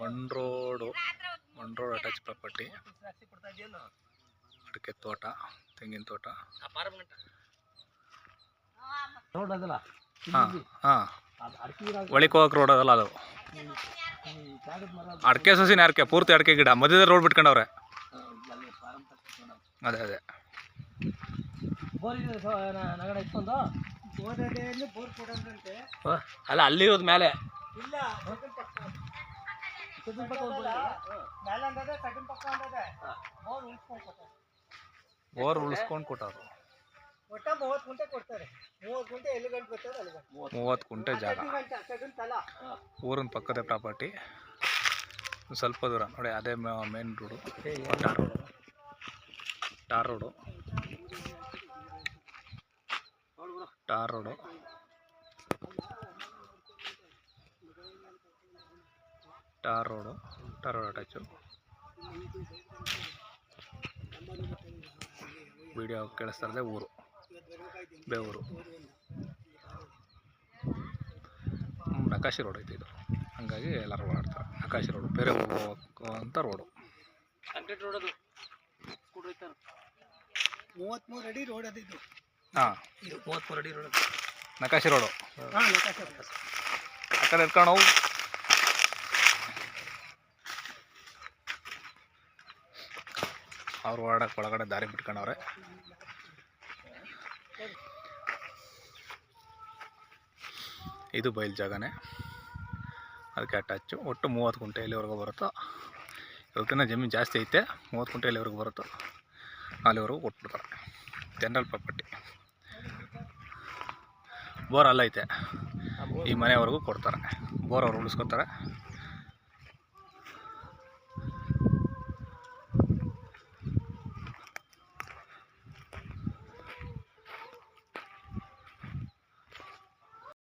ಮಂಡ್ರೋಡು attach property. ಅಡಿಕೆ ತೋಟ, ತೆಂಗಿನ ತೋಟ. ಒಳಿಗೆ ಹೋಗಕ್ಕೆ ರೋಡ್ ಅದಲ್ಲ ಅದು. ಅಡಿಕೆ ಸಸಿನ ಯಾರಕ್ಕೆ ಪೂರ್ತಿ ಅಡಿಕೆ ಗಿಡ ಮಧ್ಯದಲ್ಲಿ ರೋಡ್ ಬಿಟ್ಕೊಂಡವ್ರೆ. ಅದೇ ಅಲ್ಲ ಅಲ್ಲಿರೋದು ಮೇಲೆ ಬೋರ್ ಉಳಿಸ್ಕೊಂಡು ಕೊಟ್ಟವ್ರು. 30 ಗುಂಟೆ ಜಾಗ, ಊರಿನ ಪಕ್ಕದ ಪ್ರಾಪರ್ಟಿ. ಸ್ವಲ್ಪ ದೂರ ನೋಡಿ, ಅದೇ main road, tar road. Attach. Video ಕೇಳಿಸ್ತಾ ಇರೋದೇ ಊರು ಬೇವೂರು. ನಕಾಶಿ ರೋಡ್ ಐತೆ ಇದು, ಹಂಗಾಗಿ ಎಲ್ಲರೂ ಓಡಾಡ್ತಾರೆ. ನಕಾಶಿ ರೋಡು ಬೇರೆ ಹೋಗುವಂಥ ರೋಡು. 33 ಅಡಿ ರೋಡ್ ಅದು ಇದು. ಹಾಂ, ಇದು 33 ಅಡಿ ರೋಡ್, ನಕಾಶಿ ರೋಡು. ಹಾಂ, ನಕಾಶಿ ಆ ಕಡೆ ಇಟ್ಕೊಂಡು ಹೋಗು. ಅವ್ರು ಓಡಾಡಕ್ಕೆ ಒಳಗಡೆ ದಾರಿ ಬಿಟ್ಕೊಂಡವ್ರೆ. ಇದು ಬಯಲು ಜಾಗನೇ, ಅದಕ್ಕೆ ಅಟ್ಯಾಚು. ಒಟ್ಟು 30 ಗುಂಟೆ ಎಲ್ಲಿವರೆಗೂ ಬರುತ್ತೋ, ಇವಕ್ಕಿಂತ ಜಮೀನು ಜಾಸ್ತಿ ಐತೆ. 30 ಗುಂಟೆ ಎಲ್ಲಿವರೆಗೂ ಬರುತ್ತೋ ಅಲ್ಲಿವರೆಗೂ ಕೊಟ್ಬಿಡ್ತಾರೆ. General property. ಬೋರ್ ಅಲ್ಲೈತೆ, ಈ ಮನೆವರೆಗೂ ಕೊಡ್ತಾರೆ. ಬೋರ್ ಅವ್ರು ಉಳಿಸ್ಕೊತಾರೆ.